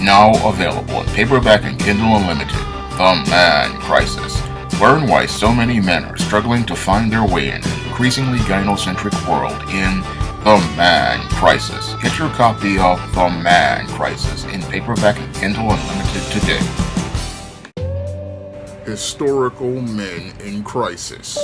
Now available in paperback and Kindle Unlimited, The Man Crisis. Learn why so many men are struggling to find their way in an increasingly gynocentric world in The Man Crisis. Get your copy of The Man Crisis in paperback and Kindle Unlimited today. Historical Men in Crisis.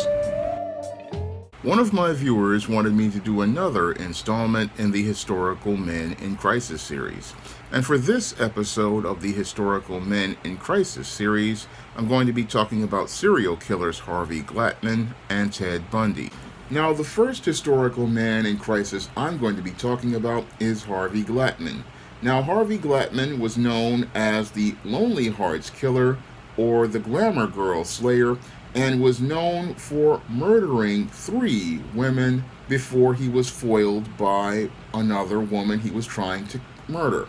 One of my viewers wanted me to do another installment in the Historical Men in Crisis series. And for this episode of the Historical Men in Crisis series, I'm going to be talking about serial killers Harvey Glatman and Ted Bundy. Now, the first historical man in crisis I'm going to be talking about is Harvey Glatman. Now, Harvey Glatman was known as the Lonely Hearts Killer or the Glamour Girl Slayer, and was known for murdering 3 women before he was foiled by another woman he was trying to murder.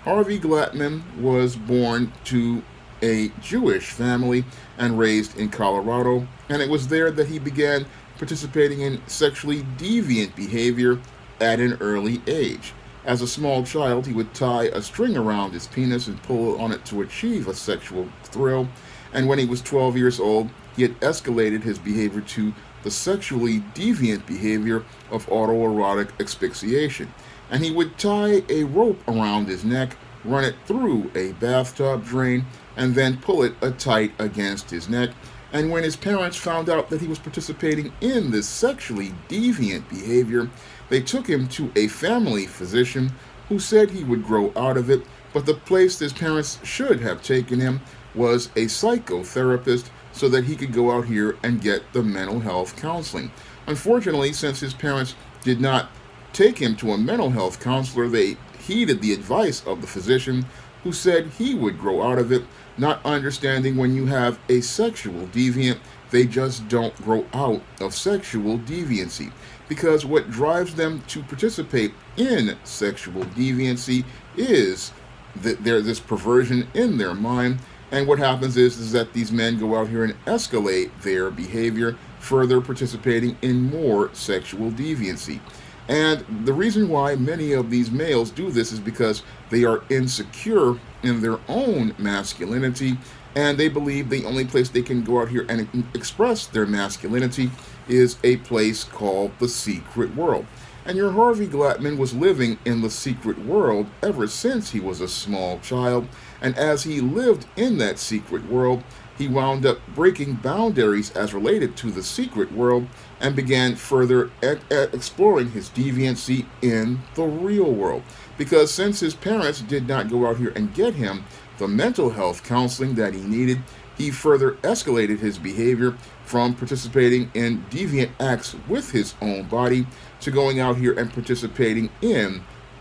Harvey Glatman was born to a Jewish family and raised in Colorado, and it was there that he began participating in sexually deviant behavior at an early age. As a small child, he would tie a string around his penis and pull on it to achieve a sexual thrill, and when he was 12 years old, he had escalated his behavior to the sexually deviant behavior of autoerotic asphyxiation. And he would tie a rope around his neck, run it through a bathtub drain, and then pull it tight against his neck. And when his parents found out that he was participating in this sexually deviant behavior, they took him to a family physician who said he would grow out of it, but the place his parents should have taken him was a psychotherapist so that he could go out here and get the mental health counseling. Unfortunately, since his parents did not take him to a mental health counselor, they heeded the advice of the physician who said he would grow out of it, not understanding when you have a sexual deviant, they just don't grow out of sexual deviancy. Because what drives them to participate in sexual deviancy is that there's this perversion in their mind. And what happens is that these men go out here and escalate their behavior, further participating in more sexual deviancy. And the reason why many of these males do this is because they are insecure in their own masculinity, and they believe the only place they can go out here and express their masculinity is a place called the secret world. And your Harvey Glatman was living in the secret world ever since he was a small child, and as he lived in that secret world, he wound up breaking boundaries as related to the secret world and began further exploring his deviancy in the real world. Because since his parents did not go out here and get him the mental health counseling that he needed, he further escalated his behavior from participating in deviant acts with his own body to going out here and participating in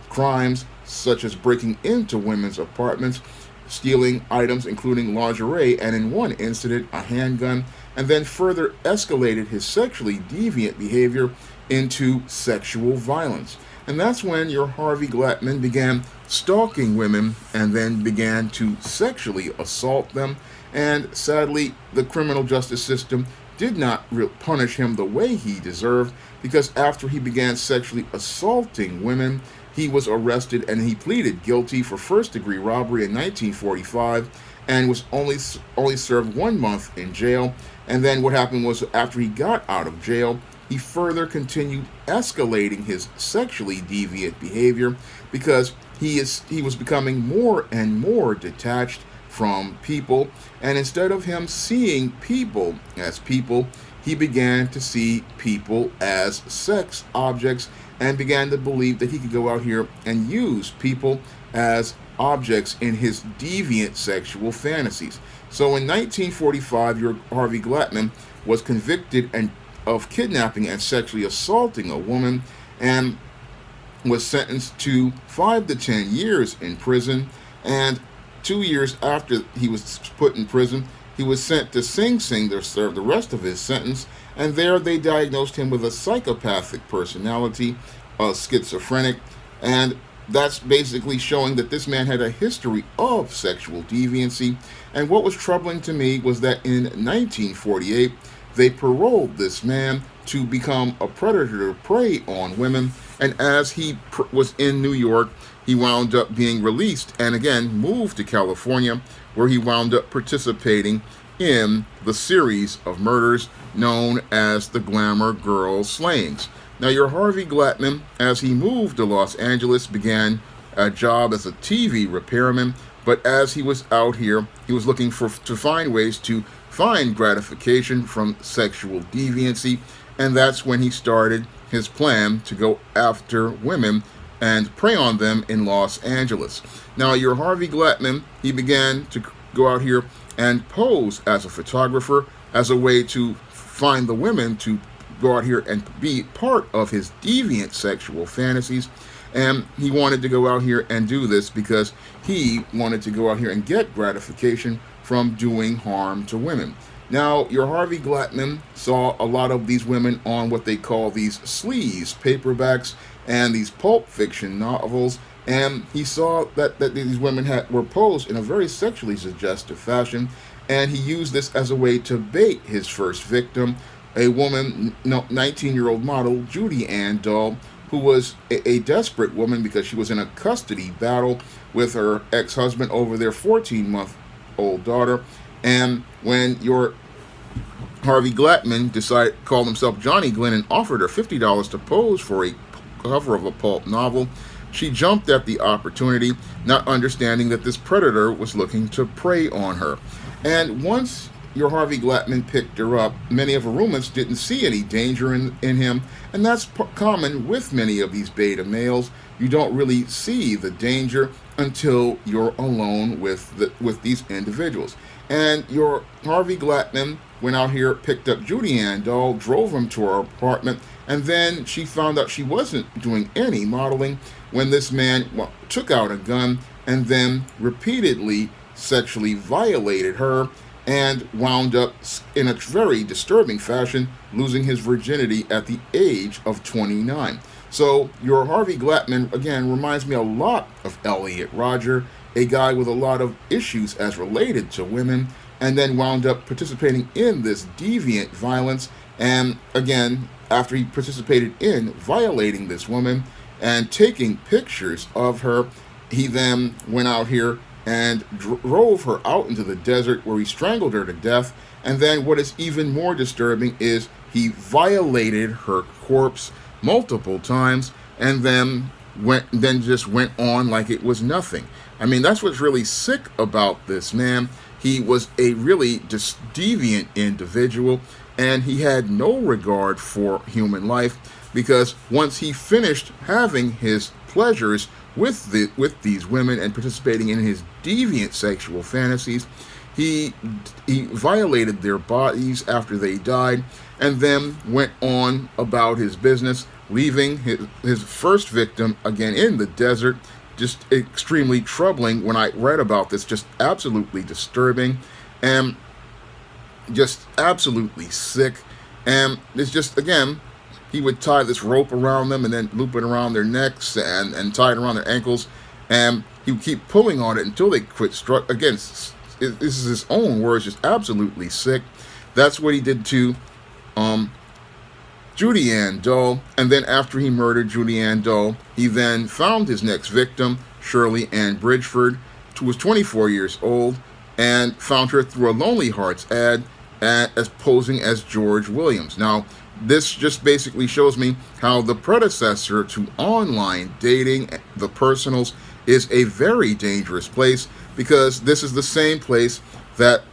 crimes such as breaking into women's apartments, stealing items including lingerie, and in one incident, a handgun, and then further escalated his sexually deviant behavior into sexual violence. And that's when your Harvey Glatman began stalking women and then began to sexually assault them. And sadly, the criminal justice system did not punish him the way he deserved, because after he began sexually assaulting women, he was arrested and he pleaded guilty for first-degree robbery in 1945 and was only served 1 month in jail. And then what happened was, after he got out of jail, he further continued escalating his sexually deviant behavior because he was becoming more and more detached from people, and instead of him seeing people as people, he began to see people as sex objects and began to believe that he could go out here and use people as objects in his deviant sexual fantasies. So in 1945, your Harvey Glatman was convicted of kidnapping and sexually assaulting a woman and was sentenced to 5 to 10 years in prison. And 2 years after he was put in prison, he was sent to Sing Sing to serve the rest of his sentence, and there they diagnosed him with a psychopathic personality, schizophrenic, and that's basically showing that this man had a history of sexual deviancy. And what was troubling to me was that in 1948, they paroled this man to become a predator to prey on women, And as he was in New York, he wound up being released and again moved to California, where he wound up participating in the series of murders known as the Glamour Girl Slayings. Now, your Harvey Glatman, as he moved to Los Angeles, began a job as a TV repairman, but as he was out here, he was looking to find ways to find gratification from sexual deviancy, and that's when he started his plan to go after women and prey on them in Los Angeles. Now, your Harvey Glatman, he began to go out here and pose as a photographer as a way to find the women to go out here and be part of his deviant sexual fantasies. And he wanted to go out here and do this because he wanted to go out here and get gratification from doing harm to women. Now, your Harvey Glatman saw a lot of these women on what they call these sleaze paperbacks and these pulp fiction novels, and he saw that these women were posed in a very sexually suggestive fashion, and he used this as a way to bait his first victim, a woman, 19-year-old model, Judy Ann Dahl, who was a desperate woman because she was in a custody battle with her ex-husband over their 14-month-old daughter. And when your Harvey Glatman called himself Johnny Glenn and offered her $50 to pose for a cover of a pulp novel, she jumped at the opportunity, not understanding that this predator was looking to prey on her. And once your Harvey Glatman picked her up, many of her roommates didn't see any danger in him, and that's common with many of these beta males. You don't really see the danger until you're alone with these individuals. And your Harvey Glatman went out here, picked up Judy Ann Dahl, drove him to her apartment, and then she found out she wasn't doing any modeling when this man took out a gun and then repeatedly sexually violated her and wound up in a very disturbing fashion losing his virginity at the age of 29. So your Harvey Glatman, again, reminds me a lot of Elliot Rodger, a guy with a lot of issues as related to women, and then wound up participating in this deviant violence. And again, after he participated in violating this woman and taking pictures of her, he then went out here and drove her out into the desert where he strangled her to death. And then what is even more disturbing is he violated her corpse multiple times and then just went on like it was nothing. I mean, that's what's really sick about this man. He was a really deviant individual, and he had no regard for human life, because once he finished having his pleasures with these women and participating in his deviant sexual fantasies, he violated their bodies after they died, and then went on about his business, leaving his first victim again in the desert. Just extremely troubling when I read about this, just absolutely disturbing and just absolutely sick. And it's just, again, he would tie this rope around them and then loop it around their necks and tie it around their ankles, and he would keep pulling on it until they quit. Again, this is his own words, just absolutely sick. That's what he did to Judy Ann Dahl, and then after he murdered Judy Ann Dahl, he then found his next victim, Shirley Ann Bridgeford, who was 24 years old, and found her through a Lonely Hearts ad as posing as George Williams. Now, this just basically shows me how the predecessor to online dating, the personals, is a very dangerous place, because this is the same place that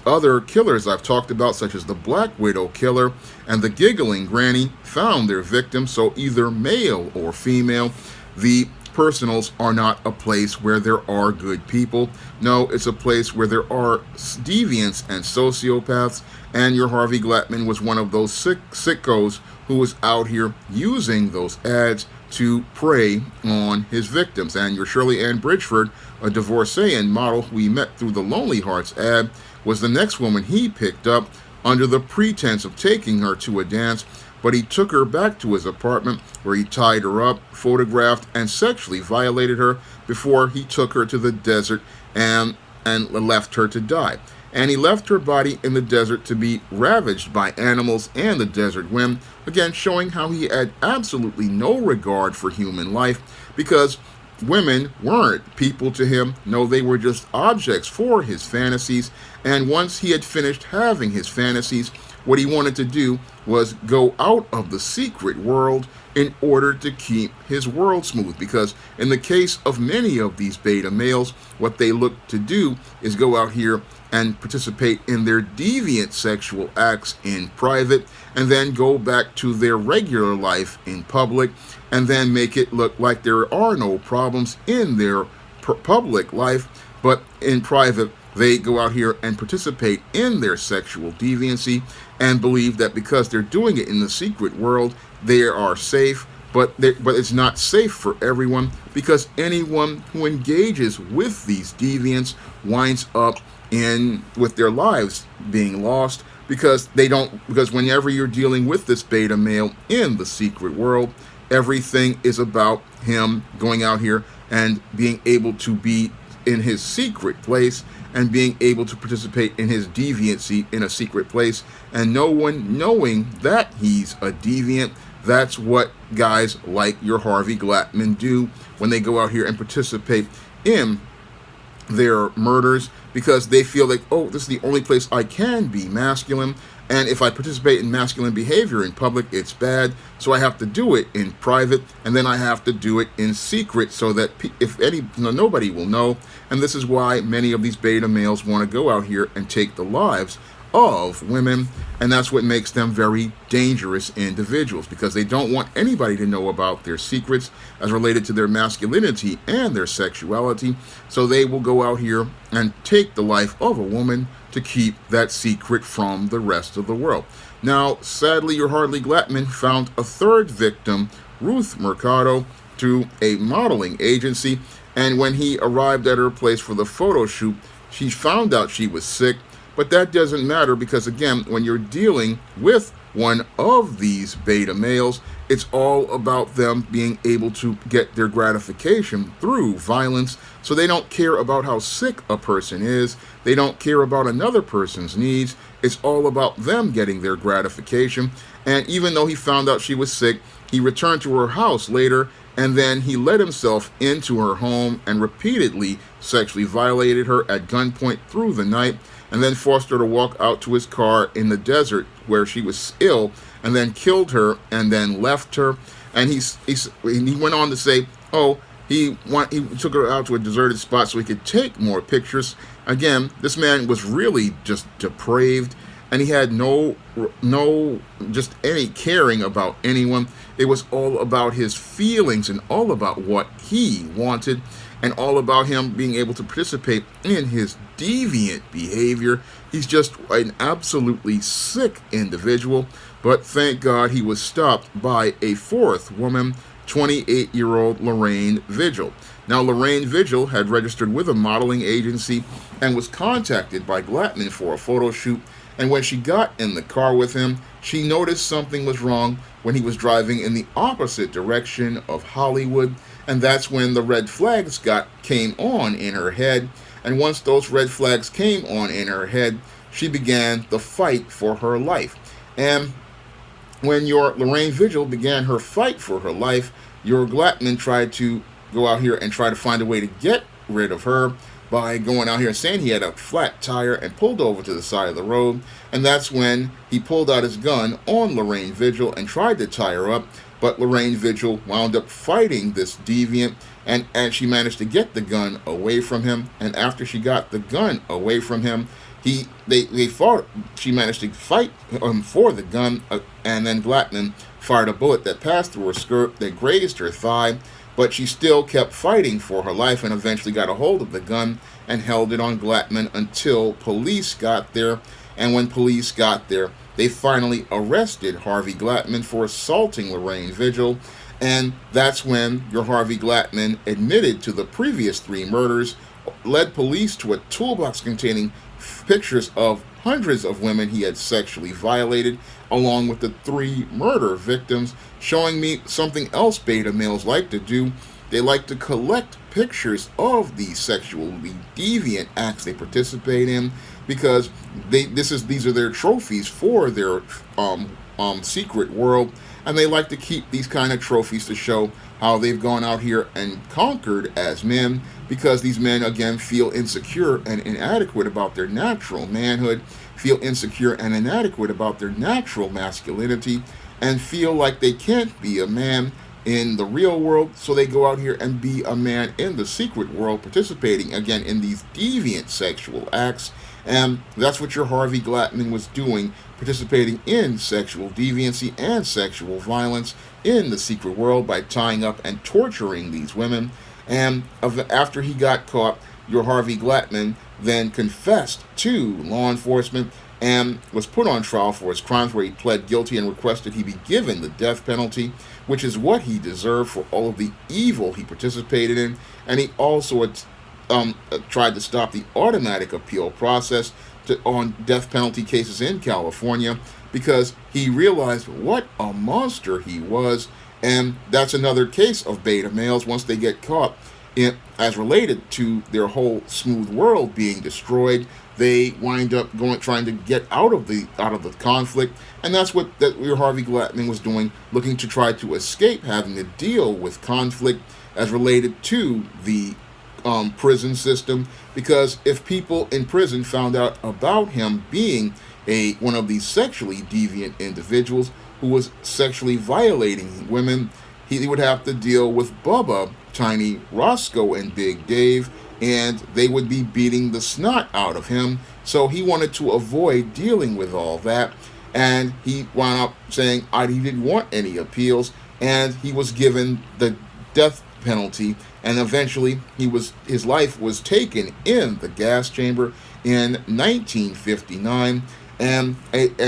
other killers I've talked about, such as the Black Widow killer and the Giggling Granny, found their victims. So either male or female, the personals are not a place where there are good people. No, it's a place where there are deviants and sociopaths, and your Harvey Glatman was one of those sickos who was out here using those ads to prey on his victims. And your Shirley Ann Bridgeford, a divorcee and model who we met through the Lonely Hearts ad, was the next woman he picked up under the pretense of taking her to a dance, but he took her back to his apartment where he tied her up, photographed, and sexually violated her before he took her to the desert and left her to die. and he left her body in the desert to be ravaged by animals and the desert wind, again showing how he had absolutely no regard for human life, because women weren't people to him. No, they were just objects for his fantasies. And once he had finished having his fantasies, what he wanted to do was go out of the secret world in order to keep his world smooth. Because in the case of many of these beta males, what they look to do is go out here and participate in their deviant sexual acts in private, and then go back to their regular life in public, and then make it look like there are no problems in their public life, but in private they go out here and participate in their sexual deviancy and believe that because they're doing it in the secret world, they are safe. But it's not safe for everyone, because anyone who engages with these deviants winds up with their lives being lost, because whenever you're dealing with this beta male in the secret world, everything is about him going out here and being able to be in his secret place and being able to participate in his deviancy in a secret place, and no one knowing that he's a deviant. That's what guys like your Harvey Glatman do when they go out here and participate in their murders, because they feel like, oh, this is the only place I can be masculine, and if I participate in masculine behavior in public, it's bad, so I have to do it in private, and then I have to do it in secret so that nobody will know. And this is why many of these beta males want to go out here and take the lives of women, and that's what makes them very dangerous individuals, because they don't want anybody to know about their secrets as related to their masculinity and their sexuality, so they will go out here and take the life of a woman to keep that secret from the rest of the world. Now, sadly, your Harvey Glatman found a third victim, Ruth Mercado, to a modeling agency, and when he arrived at her place for the photo shoot, she found out she was sick. But that doesn't matter, because again, when you're dealing with one of these beta males, it's all about them being able to get their gratification through violence. So they don't care about how sick a person is. They don't care about another person's needs. It's all about them getting their gratification. And even though he found out she was sick, he returned to her house later, and then he let himself into her home and repeatedly sexually violated her at gunpoint through the night, and then forced her to walk out to his car in the desert where she was ill, and then killed her and then left her. And he went on to say, oh, he took her out to a deserted spot so he could take more pictures. Again, this man was really just depraved, and he had no just any caring about anyone. It was all about his feelings and all about what he wanted, and all about him being able to participate in his deviant behavior. He's just an absolutely sick individual, but thank God he was stopped by a fourth woman, 28-year-old Lorraine Vigil. Now, Lorraine Vigil had registered with a modeling agency and was contacted by Glatman for a photo shoot, and when she got in the car with him, she noticed something was wrong when he was driving in the opposite direction of Hollywood, and that's when the red flags came on in her head. And once those red flags came on in her head, she began the fight for her life. And when your Lorraine Vigil began her fight for her life, your Glatman tried to go out here and try to find a way to get rid of her by going out here and saying he had a flat tire, and pulled over to the side of the road. And that's when he pulled out his gun on Lorraine Vigil and tried to tie her up. But Lorraine Vigil wound up fighting this deviant, and she managed to get the gun away from him. And after she got the gun away from him, they fought. She managed to fight for the gun, and then Glatman fired a bullet that passed through her skirt that grazed her thigh. But she still kept fighting for her life, and eventually got a hold of the gun and held it on Glatman until police got there. And when police got there, they finally arrested Harvey Glatman for assaulting Lorraine Vigil. And that's when your Harvey Glatman admitted to the previous 3 murders, led police to a toolbox containing pictures of hundreds of women he had sexually violated, along with the 3 murder victims, showing me something else beta males like to do. They like to collect pictures of the sexually deviant acts they participate in, because these are their trophies for their secret world, and they like to keep these kind of trophies to show how they've gone out here and conquered as men, because these men again feel insecure and inadequate about their natural manhood, feel insecure and inadequate about their natural masculinity, and feel like they can't be a man in the real world, so they go out here and be a man in the secret world, participating again in these deviant sexual acts. And that's what your Harvey Glatman was doing, participating in sexual deviancy and sexual violence in the secret world by tying up and torturing these women. And after he got caught, your Harvey Glatman then confessed to law enforcement and was put on trial for his crimes, where he pled guilty and requested he be given the death penalty, which is what he deserved for all of the evil he participated in. And he also tried to stop the automatic appeal process on death penalty cases in California, because he realized what a monster he was. And that's another case of beta males. Once they get caught as related to their whole smooth world being destroyed, they wind up trying to get out of the conflict. And that's what your Harvey Glatman was doing, looking to try to escape having to deal with conflict as related to the prison system. Because if people in prison found out about him being one of these sexually deviant individuals who was sexually violating women, he would have to deal with Bubba, Tiny Roscoe, and Big Dave, and they would be beating the snot out of him. So he wanted to avoid dealing with all that, and he wound up saying he didn't want any appeals, and he was given the death penalty. And eventually his life was taken in the gas chamber in 1959, and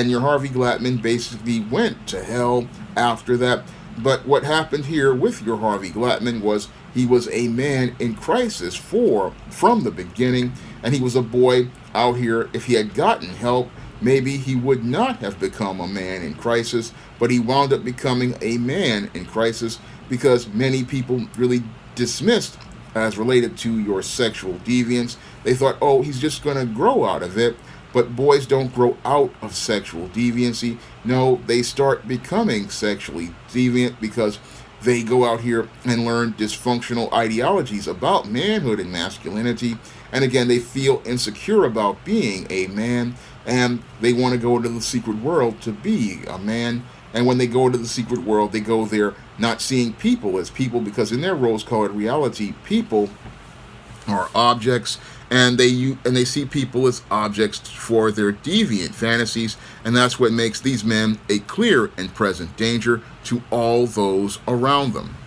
your Harvey Glatman basically went to hell after that. But what happened here with your Harvey Glatman was he was a man in crisis from the beginning, and he was a boy out here. If he had gotten help, maybe he would not have become a man in crisis, but he wound up becoming a man in crisis because many people really dismissed as related to your sexual deviance. They thought, oh, he's just going to grow out of it. But boys don't grow out of sexual deviancy. No, they start becoming sexually deviant because they go out here and learn dysfunctional ideologies about manhood and masculinity. And again, they feel insecure about being a man, and they want to go to the secret world to be a man. And when they go to the secret world, they go there not seeing people as people, because in their rose-colored reality, people are objects, and they see people as objects for their deviant fantasies, and that's what makes these men a clear and present danger to all those around them.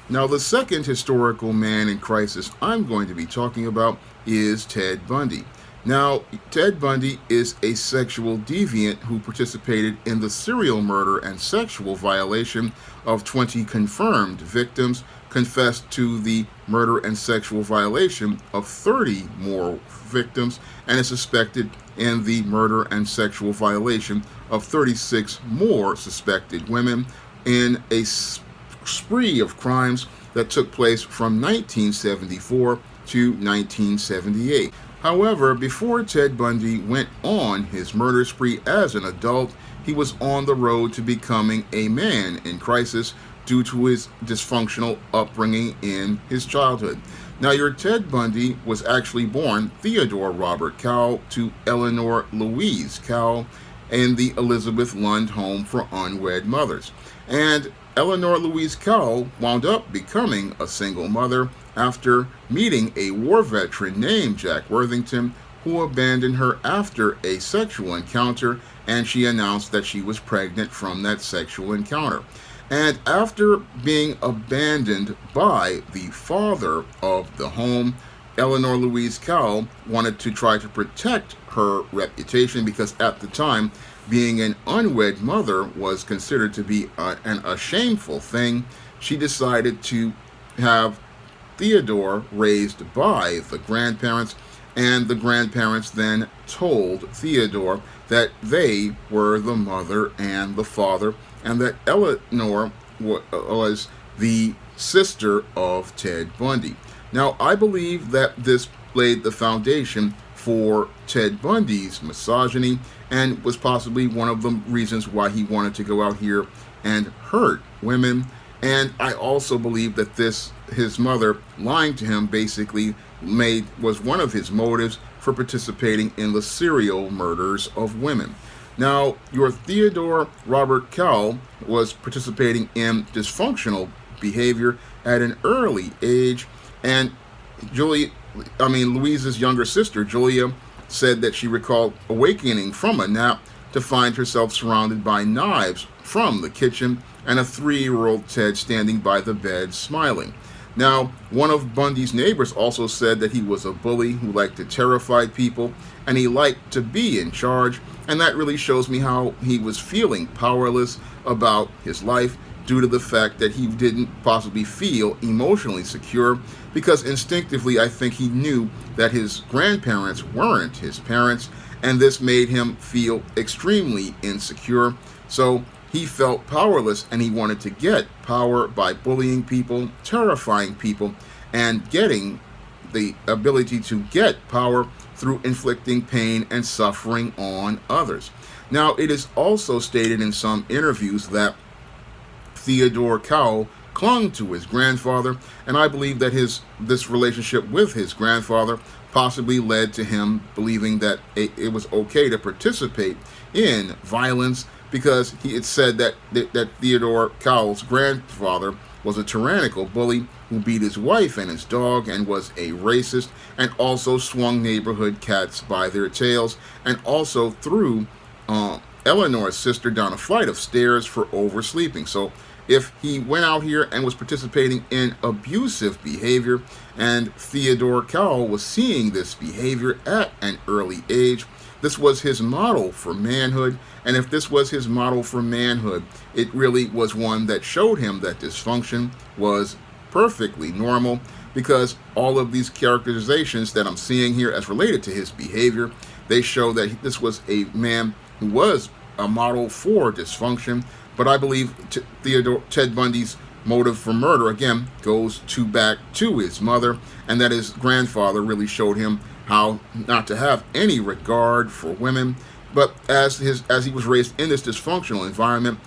Now, the second historical man in crisis I'm going to be talking about is Ted Bundy. Now, Ted Bundy is a sexual deviant who participated in the serial murder and sexual violation of 20 confirmed victims, confessed to the murder and sexual violation of 30 more victims, and is suspected in the murder and sexual violation of 36 more suspected women in a spree of crimes that took place from 1974 to 1978. However, before Ted Bundy went on his murder spree as an adult, he was on the road to becoming a man in crisis due to his dysfunctional upbringing in his childhood. Now, your Ted Bundy was actually born Theodore Robert Cowell to Eleanor Louise Cowell in the Elizabeth Lund Home for Unwed Mothers. And Eleanor Louise Cowell wound up becoming a single mother after meeting a war veteran named Jack Worthington, who abandoned her after a sexual encounter, and she announced that she was pregnant from that sexual encounter. And after being abandoned by the father of the home, Eleanor Louise Cowell wanted to try to protect her reputation, because at the time, being an unwed mother was considered to be a shameful thing. She decided to have Theodore raised by the grandparents, and the grandparents then told Theodore that they were the mother and the father, and that Eleanor was the sister of Ted Bundy. Now, I believe that this laid the foundation for Ted Bundy's misogyny and was possibly one of the reasons why he wanted to go out here and hurt women. And I also believe that his mother lying to him basically was one of his motives for participating in the serial murders of women. Now, your Theodore Robert Cowell was participating in dysfunctional behavior at an early age, and Louise's younger sister, Julia, said that she recalled awakening from a nap to find herself surrounded by knives from the kitchen and a 3-year-old Ted standing by the bed smiling. Now, one of Bundy's neighbors also said that he was a bully who liked to terrify people and he liked to be in charge, and that really shows me how he was feeling powerless about his life due to the fact that he didn't possibly feel emotionally secure, because instinctively I think he knew that his grandparents weren't his parents, and this made him feel extremely insecure. So he felt powerless and he wanted to get power by bullying people, terrifying people, and getting the ability to get power through inflicting pain and suffering on others. Now, it is also stated in some interviews that Theodore Cowell clung to his grandfather, and I believe that this relationship with his grandfather possibly led to him believing that it was okay to participate in violence, because he had said that Theodore Cowell's grandfather was a tyrannical bully who beat his wife and his dog and was a racist, and also swung neighborhood cats by their tails, and also threw Eleanor's sister down a flight of stairs for oversleeping. So if he went out here and was participating in abusive behavior, and Theodore Cowell was seeing this behavior at an early age, this was his model for manhood. And if this was his model for manhood, it really was one that showed him that dysfunction was perfectly normal, because all of these characterizations that I'm seeing here as related to his behavior, they show that this was a man who was a model for dysfunction. But I believe Ted Bundy's motive for murder, again, goes back to his mother, and that his grandfather really showed him how not to have any regard for women. But as he was raised in this dysfunctional environment,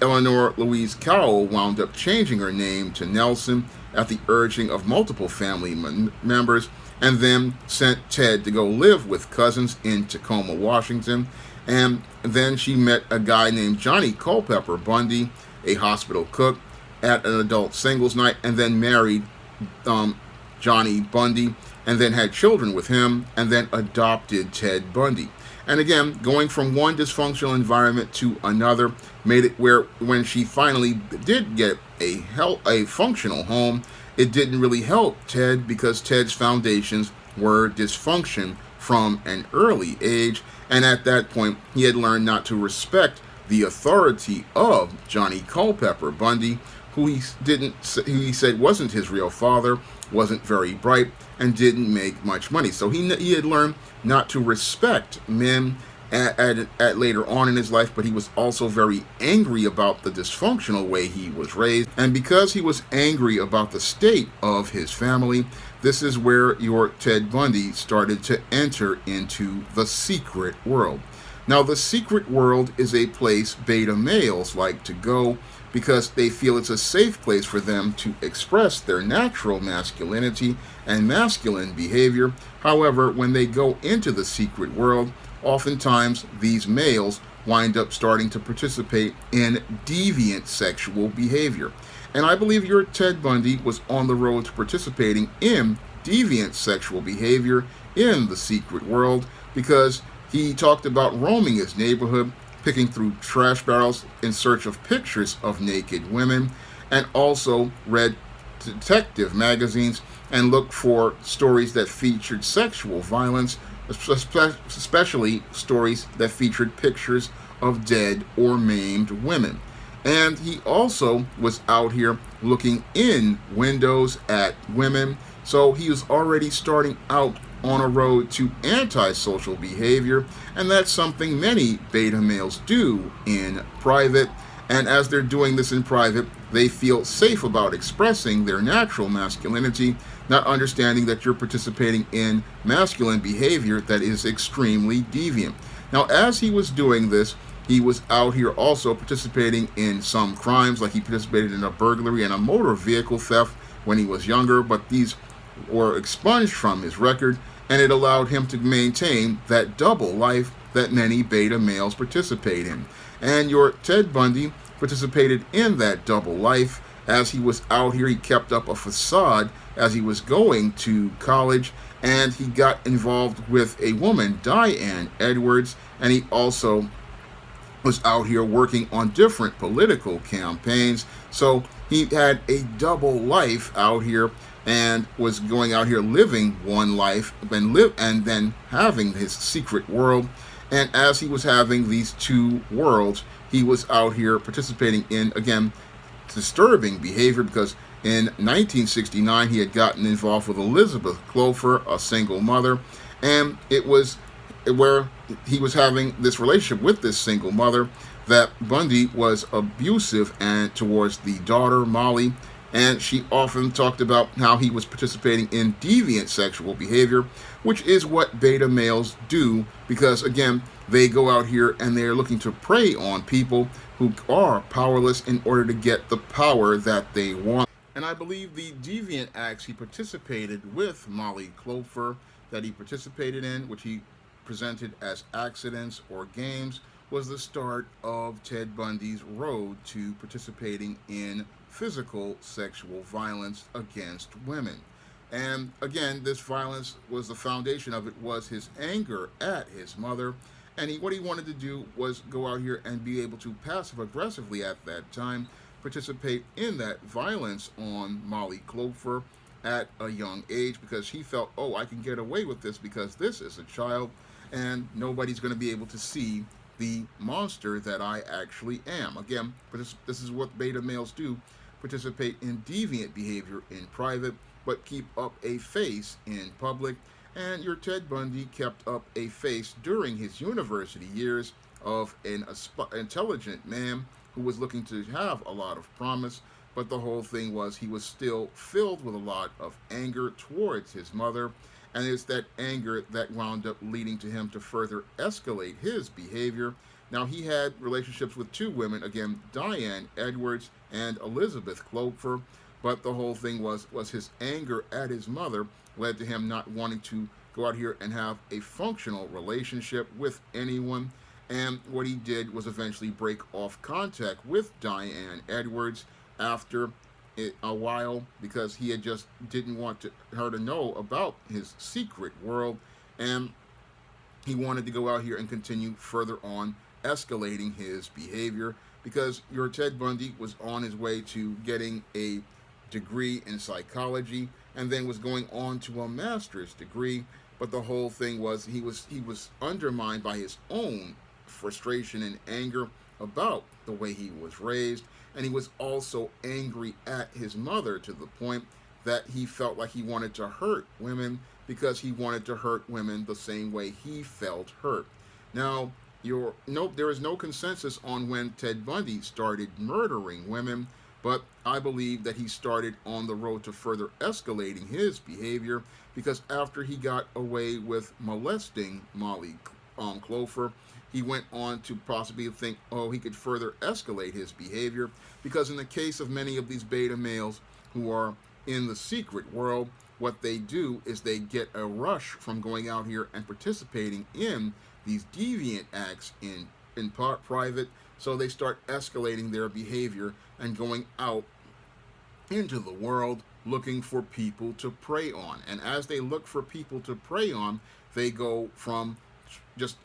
Eleanor Louise Cowell wound up changing her name to Nelson at the urging of multiple family members, and then sent Ted to go live with cousins in Tacoma, Washington. And then she met a guy named Johnny Culpepper Bundy, a hospital cook, at an adult singles night, and then married Johnny Bundy, and then had children with him, and then adopted Ted Bundy. And again, going from one dysfunctional environment to another made it where when she finally did get a functional home, it didn't really help Ted, because Ted's foundations were dysfunction from an early age. And at that point, he had learned not to respect the authority of Johnny Culpepper Bundy, who he said wasn't his real father, wasn't very bright, and didn't make much money. So he had learned not to respect men at later on in his life, but he was also very angry about the dysfunctional way he was raised. And because he was angry about the state of his family, this is where your Ted Bundy started to enter into the secret world. Now, the secret world is a place beta males like to go because they feel it's a safe place for them to express their natural masculinity and masculine behavior. However, when they go into the secret world, oftentimes these males wind up starting to participate in deviant sexual behavior. And I believe your Ted Bundy was on the road to participating in deviant sexual behavior in the secret world, because he talked about roaming his neighborhood, picking through trash barrels in search of pictures of naked women, and also read detective magazines and looked for stories that featured sexual violence, especially stories that featured pictures of dead or maimed women. And he also was out here looking in windows at women, so he was already starting out on a road to antisocial behavior, and that's something many beta males do in private. And as they're doing this in private, they feel safe about expressing their natural masculinity, not understanding that you're participating in masculine behavior that is extremely deviant. Now, as he was doing this, he was out here also participating in some crimes, like he participated in a burglary and a motor vehicle theft when he was younger, but these were expunged from his record, and it allowed him to maintain that double life that many beta males participate in. And your Ted Bundy participated in that double life. As he was out here, he kept up a facade as he was going to college, and he got involved with a woman, Diane Edwards, and he also was out here working on different political campaigns. So he had a double life out here and was going out here living one life and then having his secret world. And as he was having these two worlds, he was out here participating in, again, disturbing behavior, because in 1969 he had gotten involved with Elizabeth Clover, a single mother, and it was where he was having this relationship with this single mother that Bundy was abusive and towards the daughter, Molly, and she often talked about how he was participating in deviant sexual behavior, which is what beta males do, because again, they go out here and they're looking to prey on people who are powerless in order to get the power that they want. And I believe the deviant acts he participated with Molly Clover that he participated in, which he presented as accidents or games, was the start of Ted Bundy's road to participating in physical sexual violence against women. And again, this violence was the foundation of it, was his anger at his mother. And what he wanted to do was go out here and be able to passive aggressively at that time participate in that violence on Molly Clover at a young age, because he felt, oh, I can get away with this because this is a child and nobody's going to be able to see the monster that I actually am. Again, this is what beta males do, participate in deviant behavior in private, but keep up a face in public. And your Ted Bundy kept up a face during his university years of an intelligent man who was looking to have a lot of promise, but the whole thing was he was still filled with a lot of anger towards his mother, and it's that anger that wound up leading to him to further escalate his behavior. Now, he had relationships with two women, again, Diane Edwards and Elizabeth Clover, but the whole thing was his anger at his mother led to him not wanting to go out here and have a functional relationship with anyone. And what he did was eventually break off contact with Diane Edwards after a while, because he had just didn't want her to know about his secret world, and he wanted to go out here and continue further on escalating his behavior, because your Ted Bundy was on his way to getting a degree in psychology and then was going on to a master's degree. But the whole thing was he was undermined by his own frustration and anger about the way he was raised, and he was also angry at his mother to the point that he felt like he wanted to hurt women because he wanted to hurt women the same way he felt hurt. Now, there is no consensus on when Ted Bundy started murdering women, but I believe that he started on the road to further escalating his behavior, because after he got away with molesting Molly Clover, he went on to possibly think, oh, he could further escalate his behavior, because in the case of many of these beta males who are in the secret world, what they do is they get a rush from going out here and participating in these deviant acts in private, so they start escalating their behavior and going out into the world looking for people to prey on. And as they look for people to prey on, they go from just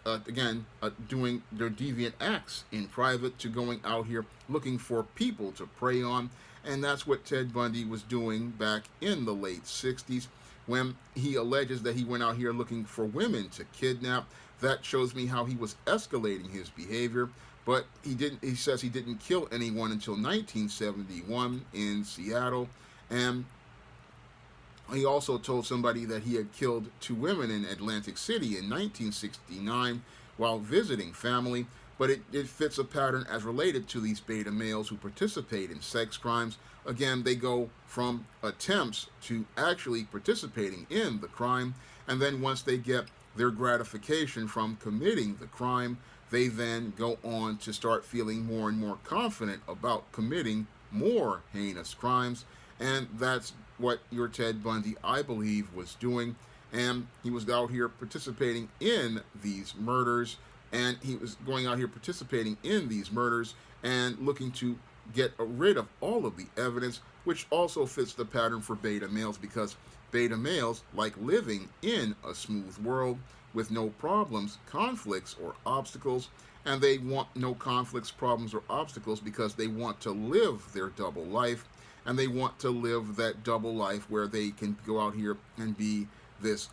doing their deviant acts in private to going out here looking for people to prey on. And that's what Ted Bundy was doing back in the late 60s, when he alleges that he went out here looking for women to kidnap. That shows me how he was escalating his behavior. But he says he didn't kill anyone until 1971 in Seattle. And he also told somebody that he had killed two women in Atlantic City in 1969 while visiting family. but it fits a pattern as related to these beta males who participate in sex crimes. Again, they go from attempts to actually participating in the crime, and then once they get their gratification from committing the crime, they then go on to start feeling more and more confident about committing more heinous crimes. And that's what your Ted Bundy, I believe, was doing. And he was out here participating in these murders, and he was going out here participating in these murders and looking to get rid of all of the evidence, which also fits the pattern for beta males, because beta males like living in a smooth world with no problems, conflicts, or obstacles, and they want no conflicts, problems, or obstacles because they want to live their double life, and they want to live that double life where they can go out here and be this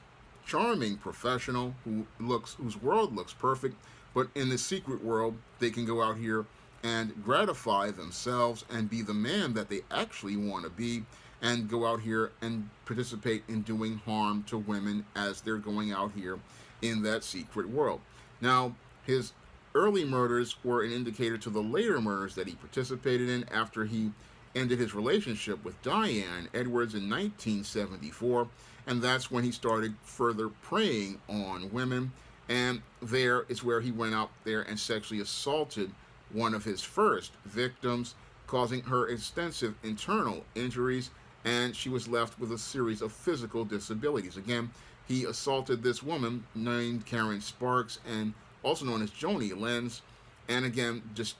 charming professional whose world looks perfect, but in the secret world they can go out here and gratify themselves and be the man that they actually want to be, and go out here and participate in doing harm to women as they're going out here in that secret world. Now, his early murders were an indicator to the later murders that he participated in after he ended his relationship with Diane Edwards in 1974, and that's when he started further preying on women. And there is where he went out there and sexually assaulted one of his first victims, causing her extensive internal injuries, and she was left with a series of physical disabilities. Again, he assaulted this woman named Karen Sparks, and also known as Joni Lenz, and again just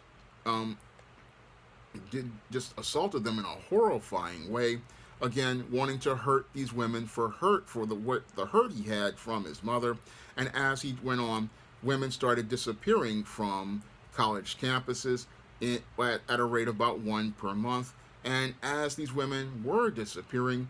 assaulted them in a horrifying way, again wanting to hurt these women for the hurt he had from his mother. And as he went on, women started disappearing from college campuses at a rate of about one per month. And as these women were disappearing,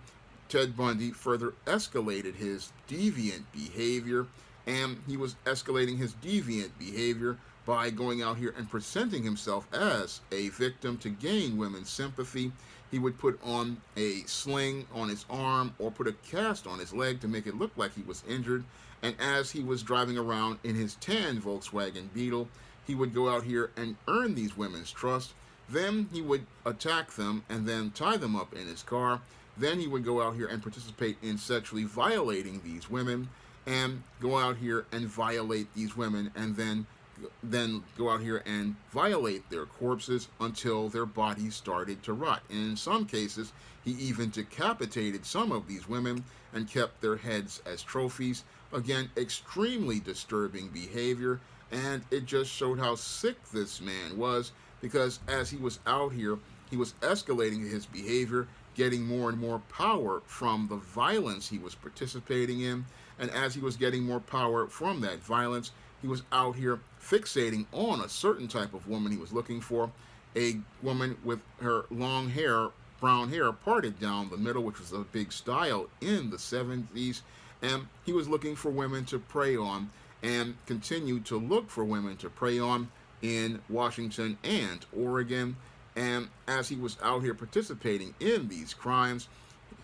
Ted Bundy further escalated his deviant behavior, and he was escalating his deviant behavior by going out here and presenting himself as a victim to gain women's sympathy. He would put on a sling on his arm or put a cast on his leg to make it look like he was injured. And as he was driving around in his tan Volkswagen Beetle, he would go out here and earn these women's trust. Then he would attack them and then tie them up in his car. Then he would go out here and participate in sexually violating these women, and go out here and violate these women, and then go out here and violate their corpses until their bodies started to rot. And in some cases, he even decapitated some of these women and kept their heads as trophies. Again, extremely disturbing behavior, and it just showed how sick this man was, because as he was out here, he was escalating his behavior, getting more and more power from the violence he was participating in. And as he was getting more power from that violence, he was out here fixating on a certain type of woman he was looking for, a woman with her long hair, brown hair, parted down the middle, which was a big style in the 70s. And he was looking for women to prey on, and continued to look for women to prey on in Washington and Oregon. And as he was out here participating in these crimes,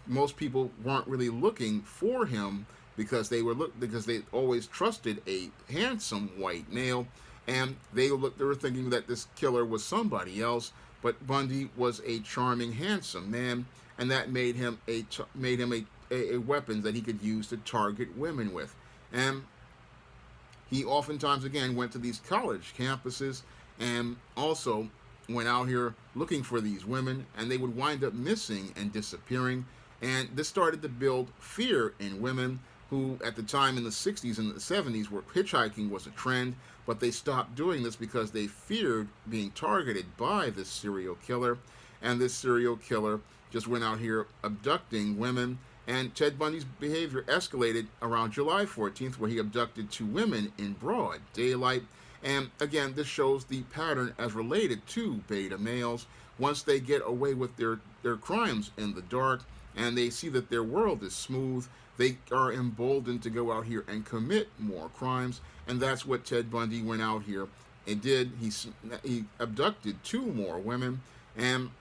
most people weren't really looking for him because they always trusted a handsome white male, and they were thinking that this killer was somebody else. But Bundy was a charming, handsome man, and that made him a weapon that he could use to target women with. And he oftentimes, again, went to these college campuses and also went out here looking for these women, and they would wind up missing and disappearing. And this started to build fear in women who, at the time in the 60s and the 70s, where hitchhiking was a trend, but they stopped doing this because they feared being targeted by this serial killer. And this serial killer just went out here abducting women. And Ted Bundy's behavior escalated around July 14th, where he abducted 2 women in broad daylight. And again, this shows the pattern as related to beta males. Once they get away with their crimes in the dark and they see that their world is smooth, they are emboldened to go out here and commit more crimes. And that's what Ted Bundy went out here and did. He abducted 2 more women and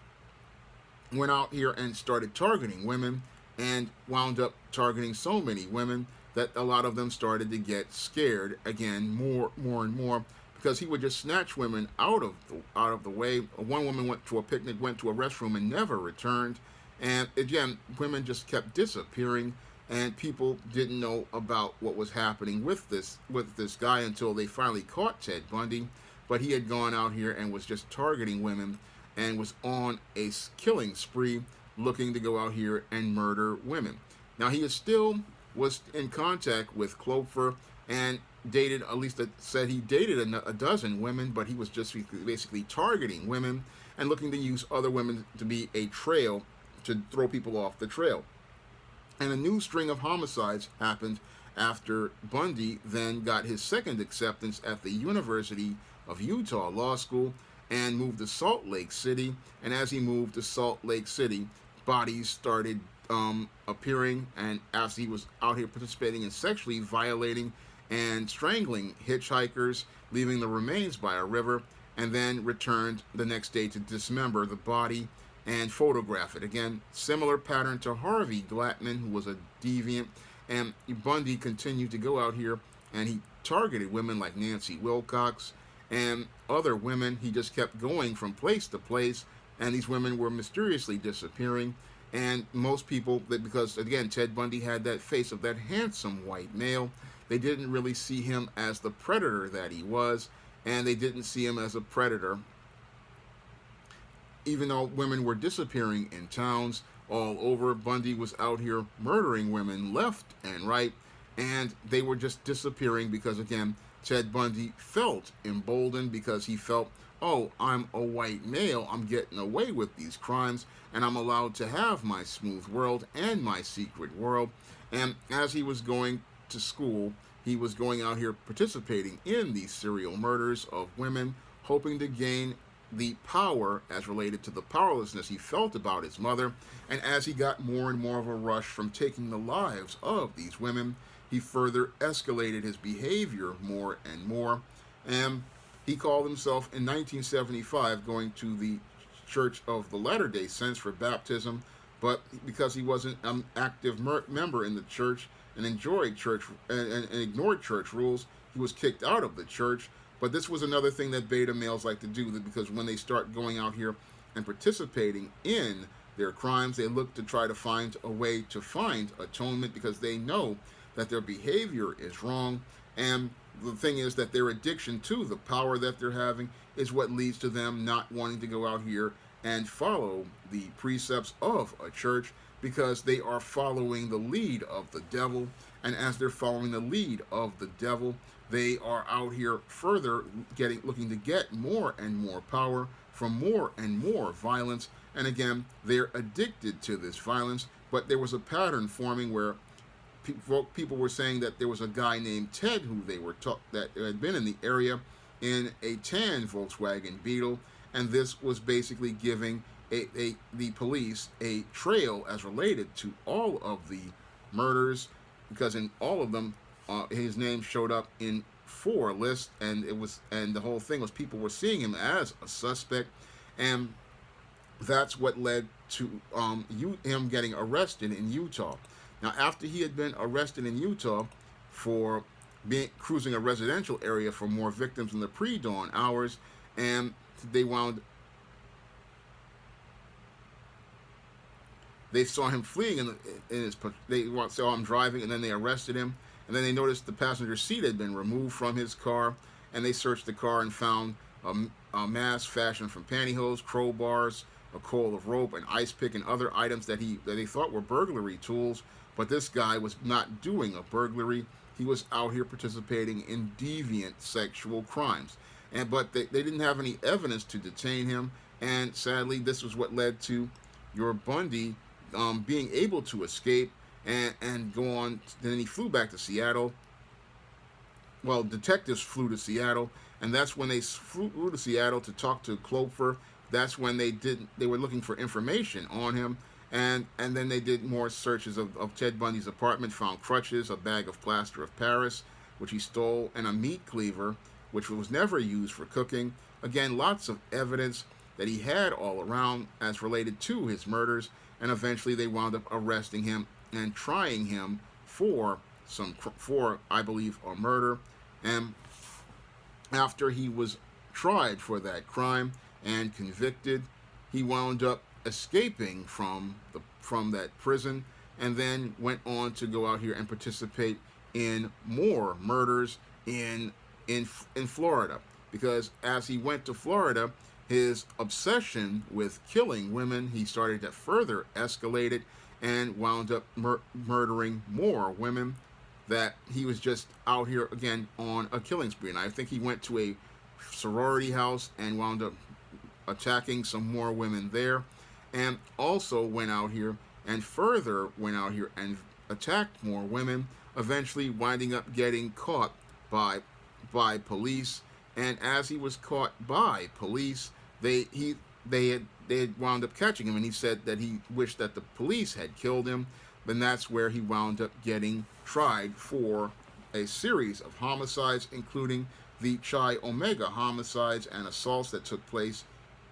went out here and started targeting women, and wound up targeting so many women that a lot of them started to get scared, again, more and more, because he would just snatch women out of the way. One woman went to a picnic, went to a restroom, and never returned. And again, women just kept disappearing, and people didn't know about what was happening with this guy until they finally caught Ted Bundy. But he had gone out here and was just targeting women and was on a killing spree, looking to go out here and murder women. Now he was in contact with Clover and dated, at least it said he dated a dozen women, but he was just basically targeting women and looking to use other women to be a trail to throw people off the trail. And a new string of homicides happened after Bundy then got his second acceptance at the University of Utah Law School and moved to Salt Lake City. And as he moved to Salt Lake City, bodies started appearing, and as he was out here participating in sexually violating and strangling hitchhikers, leaving the remains by a river, and then returned the next day to dismember the body and photograph it. Again, similar pattern to Harvey Glatman, who was a deviant. And Bundy continued to go out here and he targeted women like Nancy Wilcox and other women. He just kept going from place to place, and these women were mysteriously disappearing. And most people, because again, Ted Bundy had that face of that handsome white male, they didn't really see him as the predator that he was, and they didn't see him as a predator. Even though women were disappearing in towns all over, Bundy was out here murdering women left and right, and they were just disappearing because, again, Ted Bundy felt emboldened because he felt, oh, I'm a white male, I'm getting away with these crimes, and I'm allowed to have my smooth world and my secret world. And as he was going to school, he was going out here participating in these serial murders of women, hoping to gain the power as related to the powerlessness he felt about his mother. And as he got more and more of a rush from taking the lives of these women, he further escalated his behavior more and more. And he called himself in 1975 going to the Church of the Latter-day Saints for baptism, but because he wasn't an active member in the church and enjoyed church and ignored church rules, he was kicked out of the church. But this was another thing that beta males like to do, because when they start going out here and participating in their crimes, they look to try to find a way to find atonement, because they know that their behavior is wrong. And the thing is that their addiction to the power that they're having is what leads to them not wanting to go out here and follow the precepts of a church, because they are following the lead of the devil. And as they're following the lead of the devil, they are out here further looking to get more and more power from more and more violence. And again, they're addicted to this violence. But there was a pattern forming where people were saying that there was a guy named Ted who they were that had been in the area in a tan Volkswagen Beetle, and this was basically giving the police a trail as related to all of the murders, because in all of them his name showed up in 4 lists, and the whole thing was people were seeing him as a suspect, and that's what led to him getting arrested in Utah. Now, after he had been arrested in Utah for cruising a residential area for more victims in the pre-dawn hours, and they saw him fleeing they saw him driving, and then they arrested him. And then they noticed the passenger seat had been removed from his car, and they searched the car and found a mask fashioned from pantyhose, crowbars, a coil of rope, an ice pick, and other items that they thought were burglary tools. But this guy was not doing a burglary. He was out here participating in deviant sexual crimes. But they didn't have any evidence to detain him. And sadly, this was what led to your Bundy being able to escape and go on. Then he flew back to Seattle. Well, detectives flew to Seattle, and that's when they flew to Seattle to talk to Clover. That's when they were looking for information on him. And then they did more searches of Ted Bundy's apartment, found crutches, a bag of plaster of Paris, which he stole, and a meat cleaver, which was never used for cooking. Again, lots of evidence that he had all around as related to his murders, and eventually they wound up arresting him and trying him for I believe, a murder. And after he was tried for that crime and convicted, he wound up escaping from that prison, and then went on to go out here and participate in more murders in Florida. Because as he went to Florida, his obsession with killing women, he started to further escalate it and wound up murdering more women. That he was just out here again on a killing spree. And I think he went to a sorority house and wound up attacking some more women there, and also went out here and attacked more women, eventually winding up getting caught by police. And as he was caught by police, they had wound up catching him, and he said that he wished that the police had killed him. Then that's where he wound up getting tried for a series of homicides, including the Chi Omega homicides and assaults that took place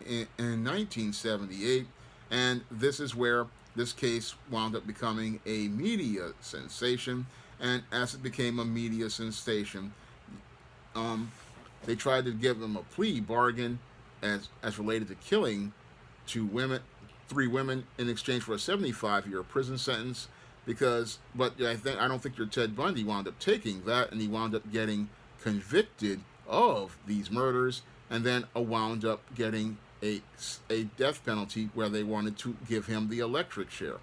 in 1978. And this is where this case wound up becoming a media sensation. And as it became a media sensation, they tried to give him a plea bargain as related to killing three women in exchange for a 75-year prison sentence. But I don't think your Ted Bundy wound up taking that, and he wound up getting convicted of these murders, and then wound up getting a death penalty where they wanted to give him the electric chair.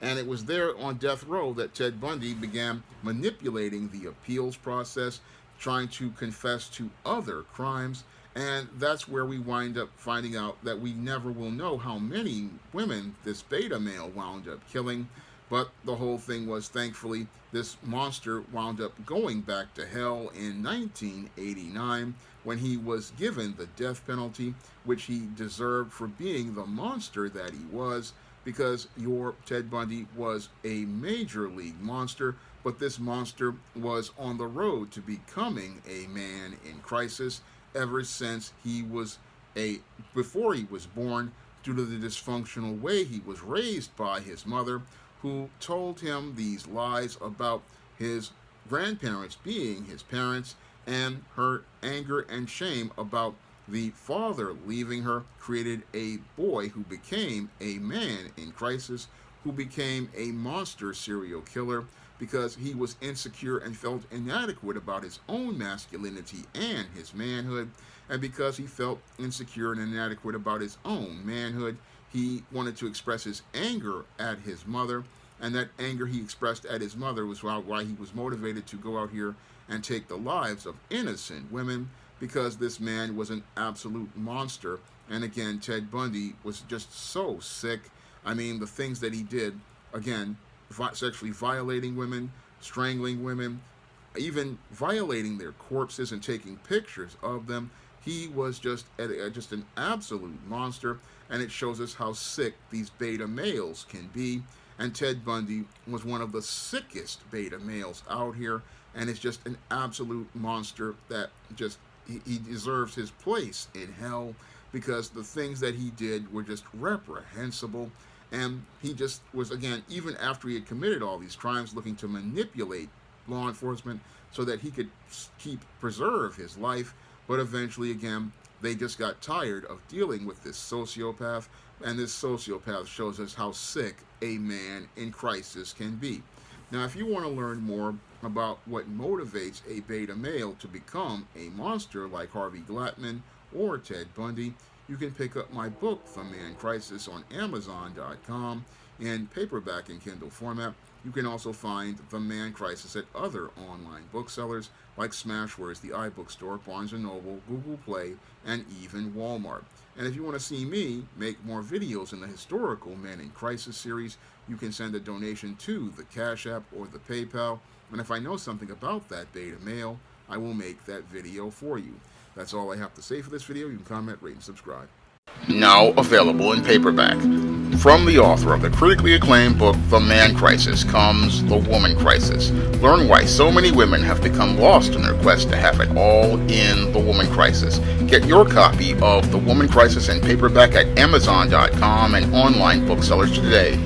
And it was there on death row that Ted Bundy began manipulating the appeals process, trying to confess to other crimes. And that's where we wind up finding out that we never will know how many women this beta male wound up killing. But the whole thing was, thankfully, this monster wound up going back to hell in 1989 when he was given the death penalty, which he deserved for being the monster that he was, because your Ted Bundy was a major league monster, but this monster was on the road to becoming a man in crisis ever since before he was born, due to the dysfunctional way he was raised by his mother, who told him these lies about his grandparents being his parents, and her anger and shame about the father leaving her created a boy who became a man in crisis, who became a monster serial killer because he was insecure and felt inadequate about his own masculinity and his manhood. And because he felt insecure and inadequate about his own manhood, he wanted to express his anger at his mother, and that anger he expressed at his mother was why he was motivated to go out here and take the lives of innocent women, because this man was an absolute monster. And again, Ted Bundy was just so sick. I mean, the things that he did, again, sexually violating women, strangling women, even violating their corpses and taking pictures of them. He was just an absolute monster, and it shows us how sick these beta males can be. And Ted Bundy was one of the sickest beta males out here, and it's just an absolute monster that just, he deserves his place in hell, because the things that he did were just reprehensible. And he just was, again, even after he had committed all these crimes, looking to manipulate law enforcement so that he could preserve his life. But eventually, again, they just got tired of dealing with this sociopath, and this sociopath shows us how sick a man in crisis can be. Now, if you want to learn more about what motivates a beta male to become a monster like Harvey Glatman or Ted Bundy, you can pick up my book, The Man Crisis, on Amazon.com in paperback and Kindle format. You can also find The Man Crisis at other online booksellers like Smashwords, the iBookstore, Barnes & Noble, Google Play, and even Walmart. And if you want to see me make more videos in the historical Men in Crisis series, you can send a donation to the Cash App or the PayPal. And if I know something about that beta male, I will make that video for you. That's all I have to say for this video. You can comment, rate, and subscribe. Now available in paperback. From the author of the critically acclaimed book, The Man Crisis, comes The Woman Crisis. Learn why so many women have become lost in their quest to have it all in The Woman Crisis. Get your copy of The Woman Crisis in paperback at Amazon.com and online booksellers today.